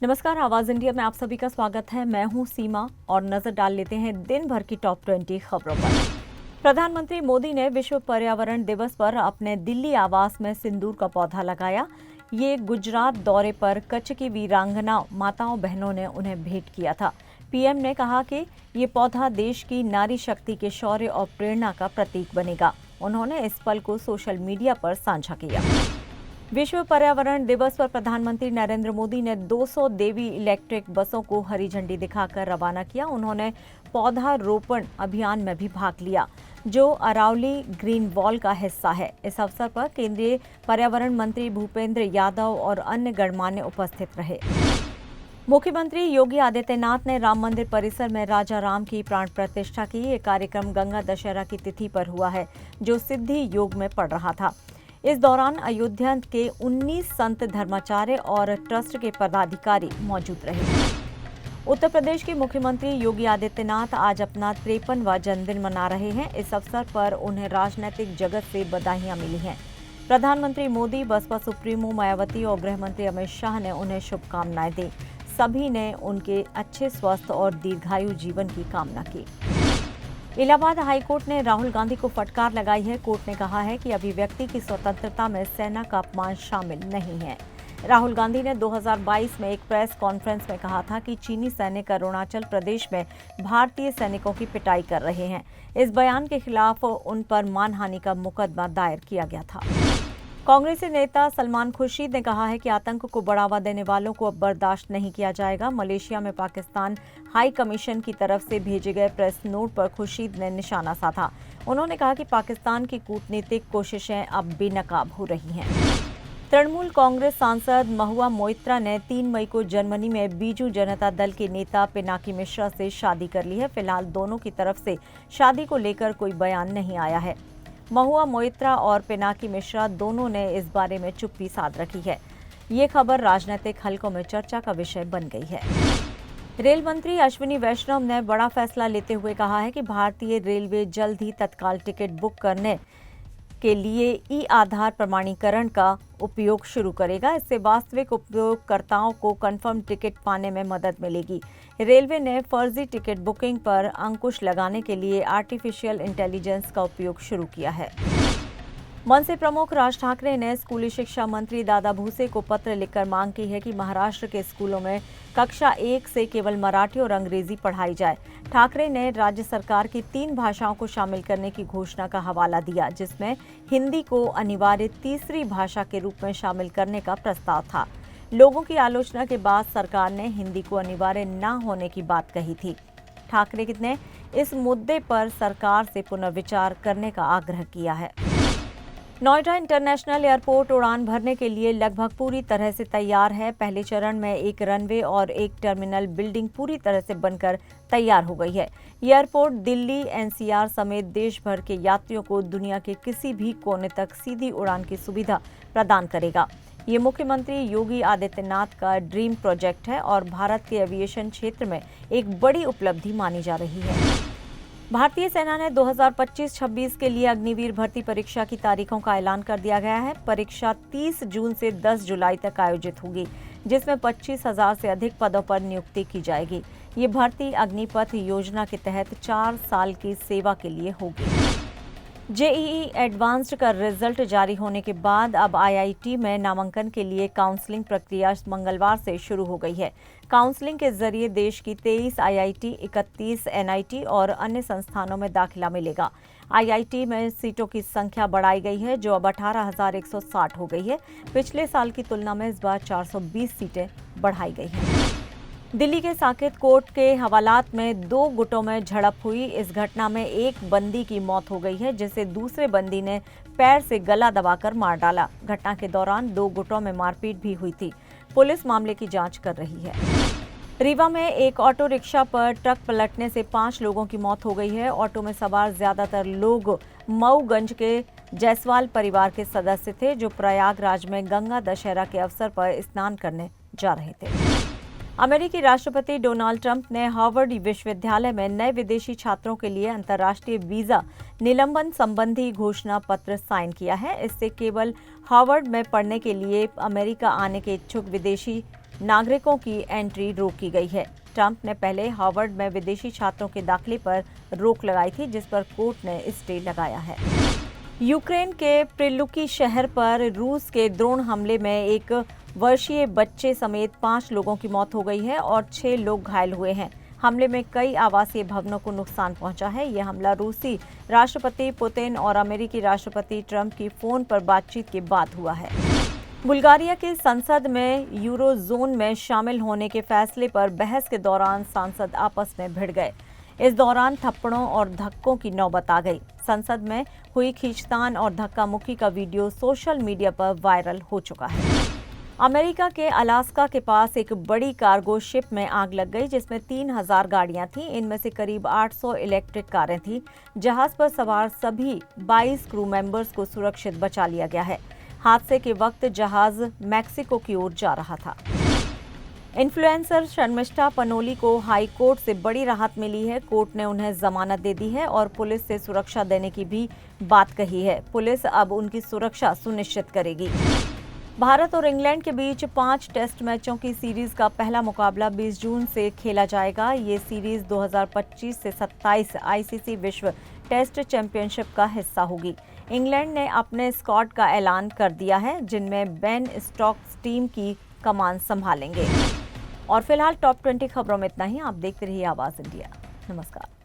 नमस्कार, आवाज इंडिया में आप सभी का स्वागत है। मैं हूं सीमा और नजर डाल लेते हैं दिन भर की टॉप 20 खबरों पर। प्रधानमंत्री मोदी ने विश्व पर्यावरण दिवस पर अपने दिल्ली आवास में सिंदूर का पौधा लगाया। ये गुजरात दौरे पर कच्छ की वीरांगना माताओं बहनों ने उन्हें भेंट किया था। पीएम ने कहा कि ये पौधा देश की नारी शक्ति के शौर्य और प्रेरणा का प्रतीक बनेगा। उन्होंने इस पल को सोशल मीडिया पर साझा किया। विश्व पर्यावरण दिवस पर प्रधानमंत्री नरेंद्र मोदी ने 200 देवी इलेक्ट्रिक बसों को हरी झंडी दिखाकर रवाना किया। उन्होंने पौधारोपण अभियान में भी भाग लिया, जो अरावली ग्रीन वॉल का हिस्सा है। इस अवसर पर केंद्रीय पर्यावरण मंत्री भूपेंद्र यादव और अन्य गणमान्य उपस्थित रहे। मुख्यमंत्री योगी आदित्यनाथ ने राम मंदिर परिसर में राजा राम की प्राण प्रतिष्ठा की। ये कार्यक्रम गंगा दशहरा की तिथि पर हुआ है, जो सिद्धि योग में पड़ रहा था। इस दौरान अयोध्या के 19 संत धर्माचार्य और ट्रस्ट के पदाधिकारी मौजूद रहे। उत्तर प्रदेश के मुख्यमंत्री योगी आदित्यनाथ आज अपना 53वां जन्मदिन मना रहे हैं। इस अवसर पर उन्हें राजनीतिक जगत से बधाइयां मिली हैं। प्रधानमंत्री मोदी, बसपा सुप्रीमो मायावती और गृह मंत्री अमित शाह ने उन्हें शुभकामनाएं दी। सभी ने उनके अच्छे स्वास्थ्य और दीर्घायु जीवन की कामना की। इलाहाबाद हाईकोर्ट ने राहुल गांधी को फटकार लगाई है। कोर्ट ने कहा है कि अभिव्यक्ति की स्वतंत्रता में सेना का अपमान शामिल नहीं है। राहुल गांधी ने 2022 में एक प्रेस कॉन्फ्रेंस में कहा था कि चीनी सैनिक अरुणाचल प्रदेश में भारतीय सैनिकों की पिटाई कर रहे हैं। इस बयान के खिलाफ उन पर मानहानि का मुकदमा दायर किया गया था। कांग्रेसी नेता सलमान खुर्शीद ने कहा है कि आतंक को बढ़ावा देने वालों को अब बर्दाश्त नहीं किया जाएगा। मलेशिया में पाकिस्तान हाई कमीशन की तरफ से भेजे गए प्रेस नोट पर खुर्शीद ने निशाना साधा। उन्होंने कहा कि पाकिस्तान की कूटनीतिक कोशिशें अब बेनकाब हो रही हैं। तृणमूल कांग्रेस सांसद महुआ मोइत्रा ने 3 मई को जर्मनी में बीजू जनता दल के नेता पिनाकी मिश्रा से शादी कर ली है। फिलहाल दोनों की तरफ से शादी को लेकर कोई बयान नहीं आया है। महुआ मोइत्रा और पिनाकी मिश्रा दोनों ने इस बारे में चुप्पी साध रखी है। ये खबर राजनीतिक हलकों में चर्चा का विषय बन गई है। रेल मंत्री अश्विनी वैष्णव ने बड़ा फैसला लेते हुए कहा है कि भारतीय रेलवे जल्द ही तत्काल टिकट बुक करने के लिए ई-आधार प्रमाणीकरण का उपयोग शुरू करेगा। इससे वास्तविक उपयोगकर्ताओं को कंफर्म टिकट पाने में मदद मिलेगी। रेलवे ने फर्जी टिकट बुकिंग पर अंकुश लगाने के लिए आर्टिफिशियल इंटेलिजेंस का उपयोग शुरू किया है। मनसे प्रमुख राज ठाकरे ने स्कूली शिक्षा मंत्री दादा भूसे को पत्र लिखकर मांग की है कि महाराष्ट्र के स्कूलों में कक्षा 1 से केवल मराठी और अंग्रेजी पढ़ाई जाए। ठाकरे ने राज्य सरकार की 3 भाषाओं को शामिल करने की घोषणा का हवाला दिया, जिसमें हिंदी को अनिवार्य तीसरी भाषा के रूप में शामिल करने का प्रस्ताव था। लोगों की आलोचना के बाद सरकार ने हिंदी को अनिवार्य न होने की बात कही थी। ठाकरे ने इस मुद्दे पर सरकार से पुनर्विचार करने का आग्रह किया है। नोएडा इंटरनेशनल एयरपोर्ट उड़ान भरने के लिए लगभग पूरी तरह से तैयार है। पहले चरण में एक रनवे और एक टर्मिनल बिल्डिंग पूरी तरह से बनकर तैयार हो गई है। एयरपोर्ट दिल्ली, एनसीआर समेत देश भर के यात्रियों को दुनिया के किसी भी कोने तक सीधी उड़ान की सुविधा प्रदान करेगा। ये मुख्यमंत्री योगी आदित्यनाथ का ड्रीम प्रोजेक्ट है और भारत के एविएशन क्षेत्र में एक बड़ी उपलब्धि मानी जा रही है। भारतीय सेना ने 2025-26 के लिए अग्निवीर भर्ती परीक्षा की तारीखों का ऐलान कर दिया गया है। परीक्षा 30 जून से 10 जुलाई तक आयोजित होगी, जिसमें 25,000 से अधिक पदों पर नियुक्ति की जाएगी। ये भर्ती अग्निपथ योजना के तहत 4 साल की सेवा के लिए होगी। जेईई एडवांस्ड का रिजल्ट जारी होने के बाद अब आईआईटी में नामांकन के लिए काउंसलिंग प्रक्रिया मंगलवार से शुरू हो गई है। काउंसलिंग के जरिए देश की 23 आईआईटी, 31 एनआईटी और अन्य संस्थानों में दाखिला मिलेगा। आईआईटी में सीटों की संख्या बढ़ाई गई है, जो अब 18,160 हो गई है। पिछले साल की तुलना में इस बार 420 सीटें बढ़ाई गई हैं। दिल्ली के साकेत कोर्ट के हवालात में 2 गुटों में झड़प हुई। इस घटना में एक बंदी की मौत हो गई है, जिसे दूसरे बंदी ने पैर से गला दबाकर मार डाला। घटना के दौरान 2 गुटों में मारपीट भी हुई थी। पुलिस मामले की जांच कर रही है। रीवा में एक ऑटो रिक्शा पर ट्रक पलटने से 5 लोगों की मौत हो गई है। ऑटो में सवार ज्यादातर लोग मऊगंज के जायसवाल परिवार के सदस्य थे, जो प्रयागराज में गंगा दशहरा के अवसर पर स्नान करने जा रहे थे। अमेरिकी राष्ट्रपति डोनाल्ड ट्रंप ने हार्वर्ड विश्वविद्यालय में नए विदेशी छात्रों के लिए अंतर्राष्ट्रीय वीजा निलंबन संबंधी घोषणा पत्र साइन किया है। इससे केवल हार्वर्ड में पढ़ने के लिए अमेरिका आने के इच्छुक विदेशी नागरिकों की एंट्री रोकी गई है। ट्रंप ने पहले हार्वर्ड में विदेशी छात्रों के दाखिले पर रोक लगाई थी, जिस पर कोर्ट ने स्टे लगाया है। यूक्रेन के प्रिलुकी शहर पर रूस के ड्रोन हमले में 1 वर्षीय बच्चे समेत 5 लोगों की मौत हो गई है और 6 लोग घायल हुए हैं। हमले में कई आवासीय भवनों को नुकसान पहुंचा है। यह हमला रूसी राष्ट्रपति पुतिन और अमेरिकी राष्ट्रपति ट्रंप की फोन पर बातचीत के बाद हुआ है। बुल्गारिया की संसद में यूरोजोन में शामिल होने के फैसले पर बहस के दौरान सांसद आपस में भिड़ गए। इस दौरान थप्पड़ों और धक्कों की नौबत आ गई। संसद में हुई खींचतान और धक्का मुक्की का वीडियो सोशल मीडिया पर वायरल हो चुका है। अमेरिका के अलास्का के पास एक बड़ी कार्गो शिप में आग लग गई, जिसमें 3000 गाड़ियां थीं। इनमें से करीब 800 इलेक्ट्रिक कारें थीं। जहाज पर सवार सभी 22 क्रू मेंबर्स को सुरक्षित बचा लिया गया है। हादसे के वक्त जहाज मैक्सिको की ओर जा रहा था। इन्फ्लुएंसर शर्मिष्ठा पनोली को हाई कोर्ट से बड़ी राहत मिली है। कोर्ट ने उन्हें जमानत दे दी है और पुलिस से सुरक्षा देने की भी बात कही है। पुलिस अब उनकी सुरक्षा सुनिश्चित करेगी। भारत और इंग्लैंड के बीच 5 टेस्ट मैचों की सीरीज का पहला मुकाबला 20 जून से खेला जाएगा। ये सीरीज 2025 से 27 आईसीसी विश्व टेस्ट चैंपियनशिप का हिस्सा होगी। इंग्लैंड ने अपने स्क्वाड का ऐलान कर दिया है, जिनमें बेन स्टोक्स टीम की कमान संभालेंगे। और फिलहाल टॉप 20 खबरों में इतना ही। आप देखते रहिए आवाज इंडिया। नमस्कार।